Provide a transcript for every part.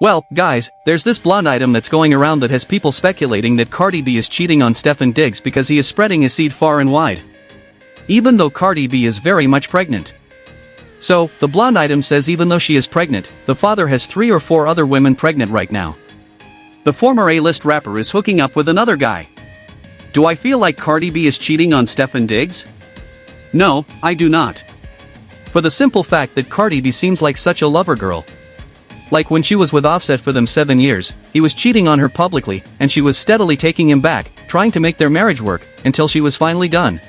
Well, guys, there's this blonde item that's going around that has people speculating that Cardi B is cheating on Stefon Diggs because he is spreading his seed far and wide. Even though Cardi B is very much pregnant. So, the blonde item says even though she is pregnant, the father has 3 or 4 other women pregnant right now. The former A-list rapper is hooking up with another guy. Do I feel like Cardi B is cheating on Stefon Diggs? No, I do not. For the simple fact that Cardi B seems like such a lover girl. Like when she was with Offset for them 7 years, he was cheating on her publicly, and she was steadily taking him back, trying to make their marriage work, until she was finally done.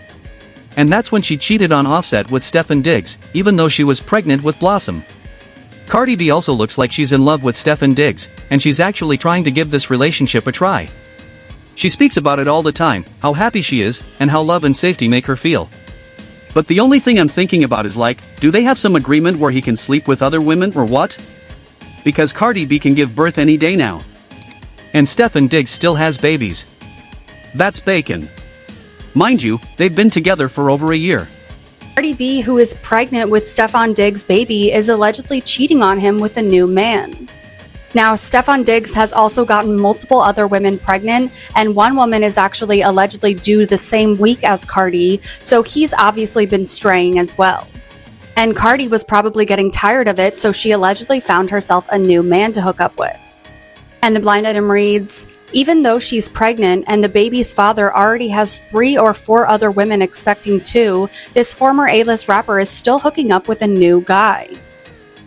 And that's when she cheated on Offset with Stefon Diggs, even though she was pregnant with Blossom. Cardi B also looks like she's in love with Stefon Diggs, and she's actually trying to give this relationship a try. She speaks about it all the time, how happy she is, and how love and safety make her feel. But the only thing I'm thinking about is like, do they have some agreement where he can sleep with other women or what? Because Cardi B can give birth any day now. And Stefon Diggs still has babies. That's bacon. Mind you, they've been together for over a year. Cardi B, who is pregnant with Stefon Diggs' baby, is allegedly cheating on him with a new man. Now, Stefon Diggs has also gotten multiple other women pregnant, and one woman is actually allegedly due the same week as Cardi, so he's obviously been straying as well. And Cardi was probably getting tired of it, so she allegedly found herself a new man to hook up with. And the blind item reads, even though she's pregnant and the baby's father already has 3 or 4 other women expecting 2, this former A-list rapper is still hooking up with a new guy.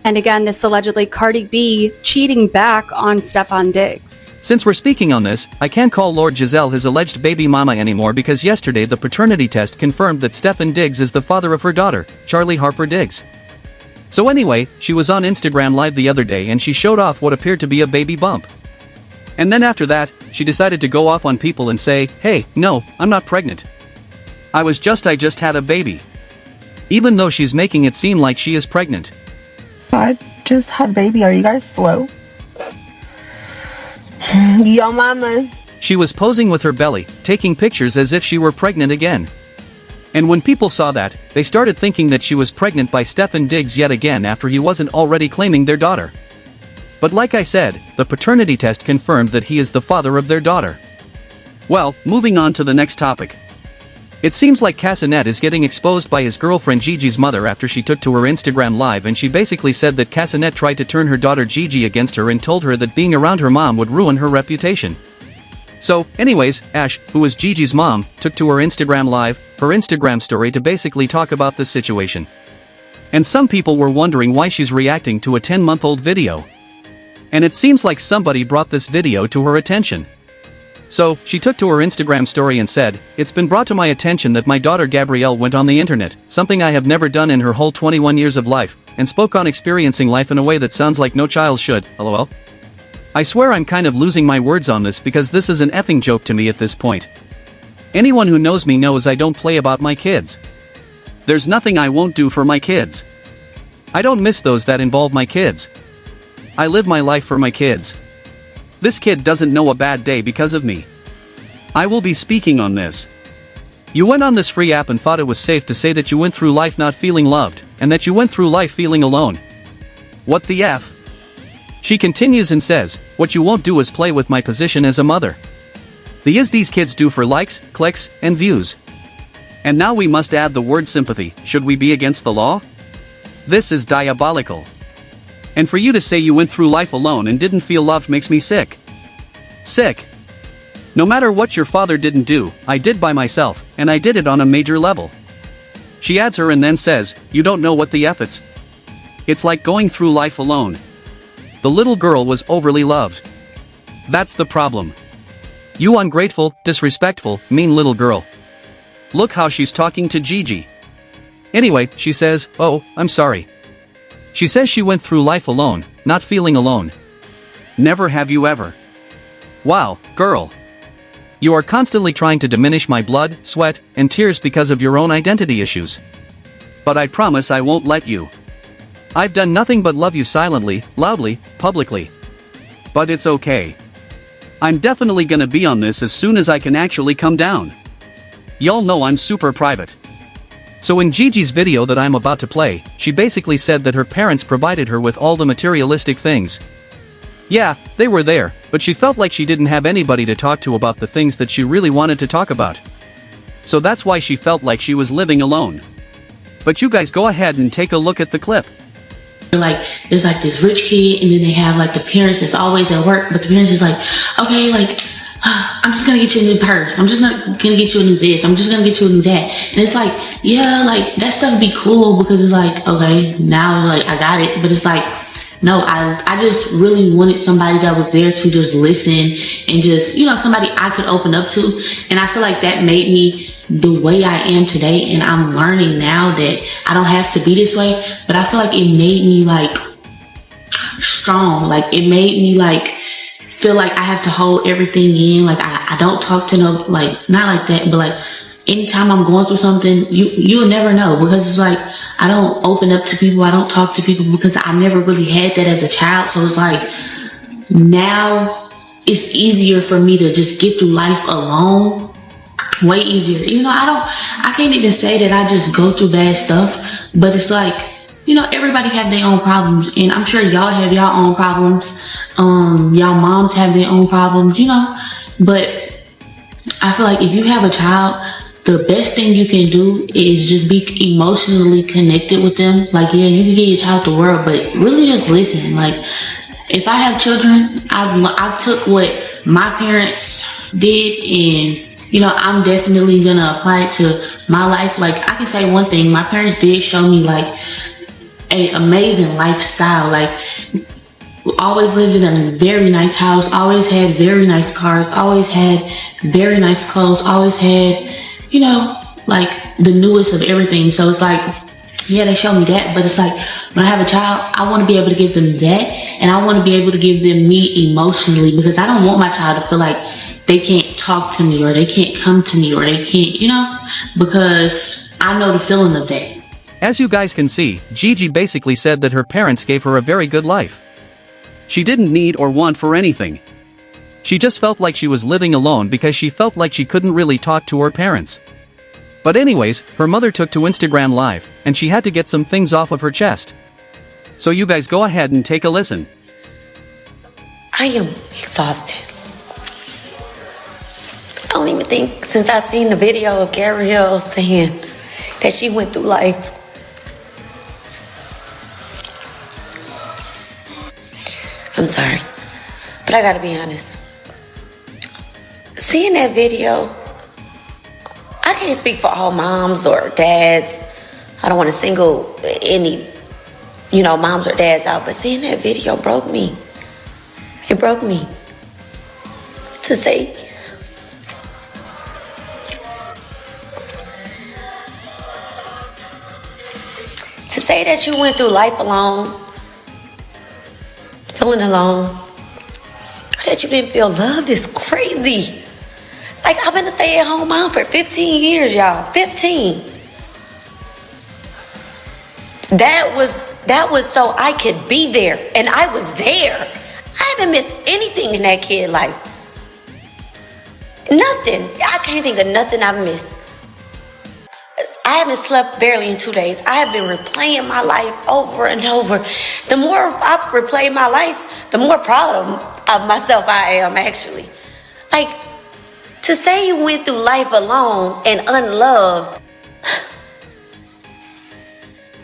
And again, this allegedly Cardi B cheating back on Stefon Diggs. Since we're speaking on this, I can't call Lord Giselle his alleged baby mama anymore because yesterday the paternity test confirmed that Stefon Diggs is the father of her daughter, Charlie Harper Diggs. So anyway, she was on Instagram Live the other day and she showed off what appeared to be a baby bump. And then after that, she decided to go off on people and say, hey, no, I'm not pregnant. I just had a baby. Even though she's making it seem like she is pregnant. I just had a baby. Are you guys slow? Yo, mama. She was posing with her belly, taking pictures as if she were pregnant again. And when people saw that, they started thinking that she was pregnant by Stefon Diggs yet again after he wasn't already claiming their daughter. But like I said, the paternity test confirmed that he is the father of their daughter. Well, moving on to the next topic. It seems like Cassinet is getting exposed by his girlfriend Gigi's mother after she took to her Instagram Live and she basically said that Cassinet tried to turn her daughter Gigi against her and told her that being around her mom would ruin her reputation. So, anyways, Ash, who is Gigi's mom, took to her Instagram Live, her Instagram story to basically talk about this situation. And some people were wondering why she's reacting to a 10-month-old video. And it seems like somebody brought this video to her attention. So, she took to her Instagram story and said, it's been brought to my attention that my daughter Gabrielle went on the internet, something I have never done in her whole 21 years of life, and spoke on experiencing life in a way that sounds like no child should, lol. I swear I'm kind of losing my words on this because this is an effing joke to me at this point. Anyone who knows me knows I don't play about my kids. There's nothing I won't do for my kids. I don't miss those that involve my kids. I live my life for my kids. This kid doesn't know a bad day because of me. I will be speaking on this. You went on this free app and thought it was safe to say that you went through life not feeling loved, and that you went through life feeling alone. What the F? She continues and says, what you won't do is play with my position as a mother. The is these kids do for likes, clicks, and views. And now we must add the word sympathy. Should we be against the law? This is diabolical. And for you to say you went through life alone and didn't feel loved makes me sick. Sick. No matter what your father didn't do, I did by myself, and I did it on a major level. She adds her and then says, you don't know what the F it's like going through life alone. The little girl was overly loved. That's the problem. You ungrateful, disrespectful, mean little girl. Look how she's talking to Gigi. Anyway, she says, oh, I'm sorry. She says she went through life alone, not feeling alone. Never have you ever. Wow, girl. You are constantly trying to diminish my blood, sweat, and tears because of your own identity issues. But I promise I won't let you. I've done nothing but love you silently, loudly, publicly. But it's okay. I'm definitely gonna be on this as soon as I can actually come down. Y'all know I'm super private. So in Gigi's video that I'm about to play, she basically said that her parents provided her with all the materialistic things. Yeah, they were there, but she felt like she didn't have anybody to talk to about the things that she really wanted to talk about. So that's why she felt like she was living alone. But you guys go ahead and take a look at the clip. Like, there's like this rich kid, and then they have like the parents that's always at work, but the parents is like, okay, like, I'm just gonna get you a new purse. I'm just gonna get you a new this. I'm just gonna get you a new that. And it's like, yeah, like that stuff would be cool because it's like, okay, now like I got it. But it's like, no, I just really wanted somebody that was there to just listen and just, you know, somebody I could open up to. And I feel like that made me the way I am today. And I'm learning now that I don't have to be this way, but I feel like it made me like strong. Like it made me like feel like I have to hold everything in. Like I don't talk to no, like not like that, but like anytime I'm going through something, you'll never know because it's like, I don't open up to people. I don't talk to people because I never really had that as a child. So it's like now it's easier for me to just get through life alone. Way easier. Even though I can't even say that I just go through bad stuff, but it's like, you know, everybody have their own problems, and I'm sure y'all have y'all own problems. Y'all moms have their own problems, you know, but I feel like if you have a child, the best thing you can do is just be emotionally connected with them. Like, yeah, you can get your child the world, but really just listen. Like, if I have children, I took what my parents did, and, you know, I'm definitely gonna apply it to my life. Like, I can say one thing, my parents did show me, like, an amazing lifestyle. Like, we always lived in a very nice house, always had very nice cars, always had very nice clothes, always had, you know, like the newest of everything. So it's like, yeah, they show me that, but it's like when I have a child, I want to be able to give them that, and I want to be able to give them me emotionally, because I don't want my child to feel like they can't talk to me or they can't come to me or they can't, you know, because I know the feeling of that. As you guys can see, Gigi basically said that her parents gave her a very good life. She didn't need or want for anything. She just felt like she was living alone because she felt like she couldn't really talk to her parents. But anyways, her mother took to Instagram Live, and she had to get some things off of her chest. So you guys go ahead and take a listen. I am exhausted. I don't even think, since I seen the video of Gabrielle saying that she went through life, I'm sorry, but I gotta be honest. Seeing that video, I can't speak for all moms or dads. I don't want to single any, you know, moms or dads out, but seeing that video broke me. It broke me. To say, that you went through life alone, feeling alone, that you didn't feel loved is crazy. Like, I've been a stay-at-home mom for 15 years, y'all. 15. That was so I could be there, and I was there. I haven't missed anything in that kid life. Nothing. I can't think of nothing I've missed. I haven't slept barely in 2 days. I have been replaying my life over and over. The more I replay my life, the more proud of myself I am, actually. Like, to say you went through life alone and unloved,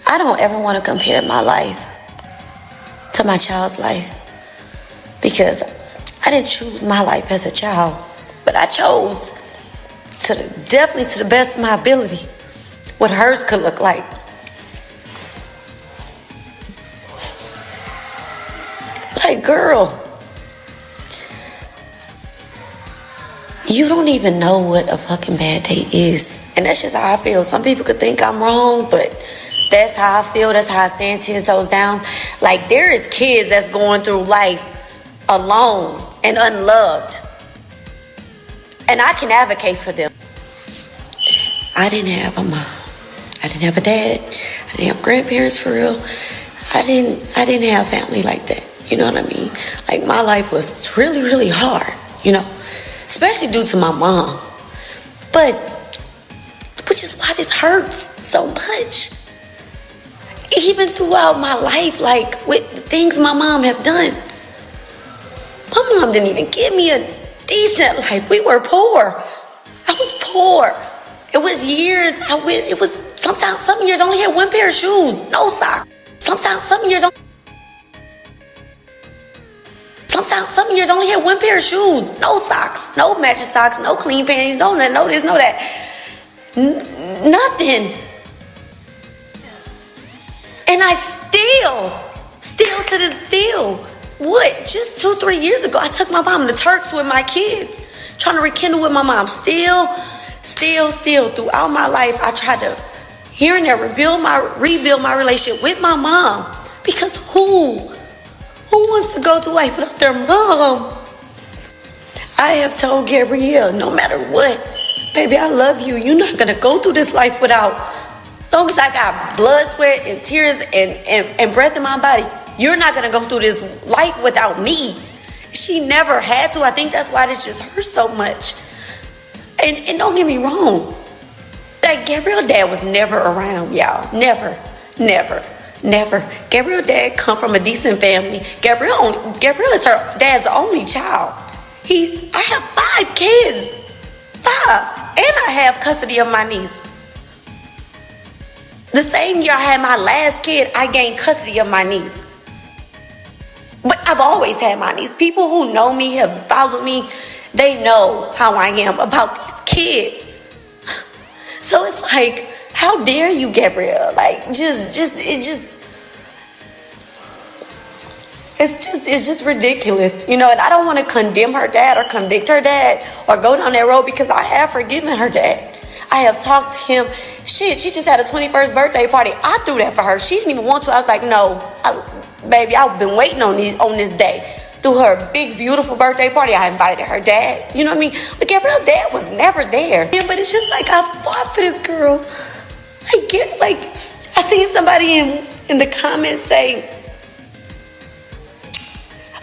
I don't ever want to compare my life to my child's life, because I didn't choose my life as a child, but I chose definitely to the best of my ability what hers could look like. Like, girl, you don't even know what a fucking bad day is. And that's just how I feel. Some people could think I'm wrong, but that's how I feel. That's how I stand 10 toes down. Like, there is kids that's going through life alone and unloved, and I can advocate for them. I didn't have a mom. I didn't have a dad. I didn't have grandparents for real. I didn't have family like that. You know what I mean? Like, my life was really, really hard, you know, especially due to my mom. But, which is why this hurts so much. Even throughout my life, like, with the things my mom have done. My mom didn't even give me a decent life. We were poor. I was poor. It was years. It was sometimes some years I only had one pair of shoes, no socks. Some years I only had one pair of shoes, no socks, no matching socks, no clean panties, no this, no that. Nothing. And I still to this just 2-3 years ago, I took my mom to Turks with my kids, trying to rekindle with my mom. Still, throughout my life, I tried to here and there rebuild my relationship with my mom. Because who wants to go through life without their mom? I have told Gabrielle, no matter what, baby, I love you. You're not gonna go through this life without. As long as I got blood, sweat, and tears and breath in my body, you're not gonna go through this life without me. She never had to. I think that's why this just hurts so much. And don't get me wrong, that Gabrielle's dad was never around, y'all. Never. Gabrielle's dad come from a decent family. Gabrielle is her dad's only child. I have 5 kids. 5. And I have custody of my niece. The same year I had my last kid, I gained custody of my niece. But I've always had my niece. People who know me, have followed me, they know how I am about these kids. So it's like, how dare you, Gabrielle? Like, it's just ridiculous, you know. And I don't want to condemn her dad or convict her dad or go down that road, because I have forgiven her dad. I have talked to him. Shit, she just had a 21st birthday party. I threw that for her. She didn't even want to. I was like, no, baby, I've been waiting on this day. Through her big, beautiful birthday party, I invited her dad. You know what I mean? But Gabrielle's dad was never there. Yeah, but it's just like, I fought for this girl. Like I seen somebody in the comments say,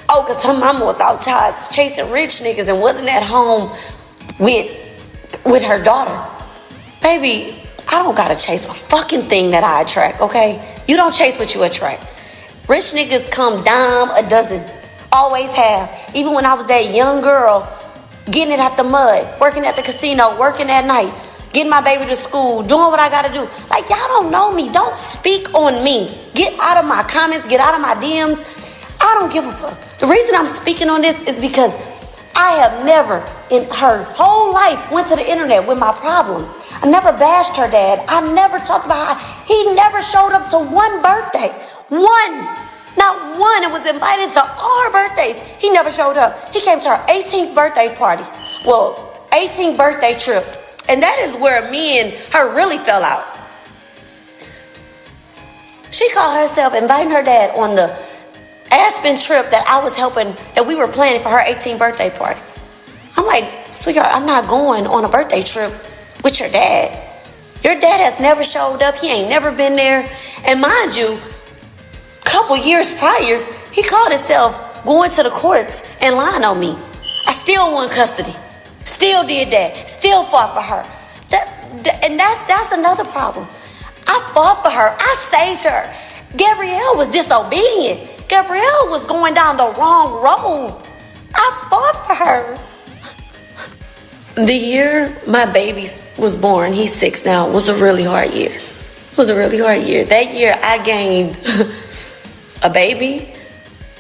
oh, because her mama was outside chasing rich niggas and wasn't at home with her daughter. Baby, I don't gotta chase a fucking thing that I attract, okay? You don't chase what you attract. Rich niggas come dime a dozen. Always have. Even when I was that young girl, getting it out the mud, working at the casino, working at night, getting my baby to school, doing what I gotta do. Like, y'all don't know me. Don't speak on me. Get out of my comments. Get out of my DMs. I don't give a fuck. The reason I'm speaking on this is because I have never in her whole life went to the internet with my problems. I never bashed her dad. I never talked about how he never showed up to one birthday. One. Not one. It was invited to all her birthdays. He never showed up. He came to her 18th birthday party. Well, 18th birthday trip. And that is where me and her really fell out. She called herself inviting her dad on the Aspen trip that I was helping, that we were planning for her 18th birthday party. I'm like, sweetheart, I'm not going on a birthday trip with your dad. Your dad has never showed up. He ain't never been there. And mind you, a couple years prior, he called himself going to the courts and lying on me. I still won custody. Still did that. Still fought for her. And that's another problem. I fought for her. I saved her. Gabrielle was disobedient. Gabrielle was going down the wrong road. I fought for her. The year my baby was born, he's 6 now, was a really hard year. It was a really hard year. That year I gained a baby.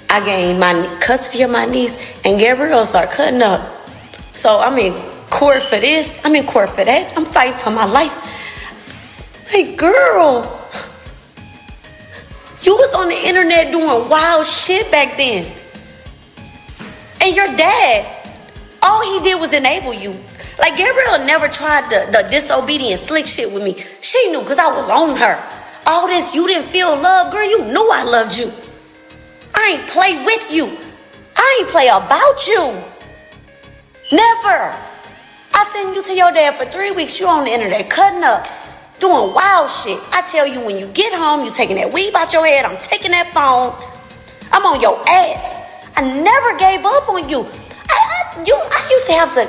I gained my custody of my niece, and Gabrielle started cutting up. So I'm in court for this. I'm in court for that. I'm fighting for my life. Like, girl, you was on the internet doing wild shit back then. And your dad, all he did was enable you. Like, Gabrielle never tried the disobedient slick shit with me. She knew, because I was on her. All this, you didn't feel love, girl, you knew I loved you. I ain't play with you. I ain't play about you. Never. I sent you to your dad for 3 weeks. You on the internet cutting up, doing wild shit. I tell you, when you get home, you taking that weave out your head. I'm taking that phone. I'm on your ass. I never gave up on you. I used to have to,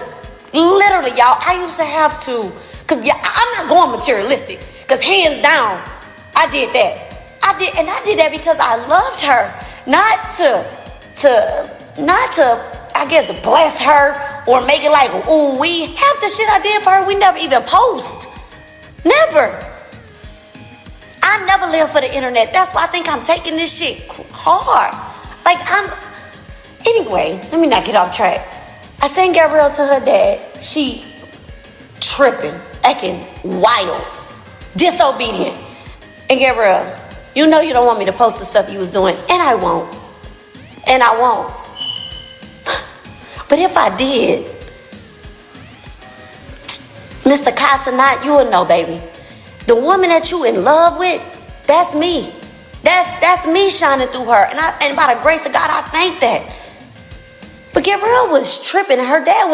literally, y'all, I used to have to, because I'm not going materialistic, because hands down, I did that. I did that because I loved her, not to not to, I guess, bless her or make it like, ooh, we half the shit I did for her, we never even post. Never. I never live for the internet. That's why I think I'm taking this shit hard. Like, anyway, let me not get off track. I sent Gabrielle to her dad. She tripping, acting wild, disobedient. And Gabrielle, you know you don't want me to post the stuff you was doing, and I won't. And I won't. But if I did, Mr. Casanat, you will know, baby. The woman that you in love with, that's me. That's me shining through her. And by the grace of God, I thank that. But Gabrielle was tripping, and her dad was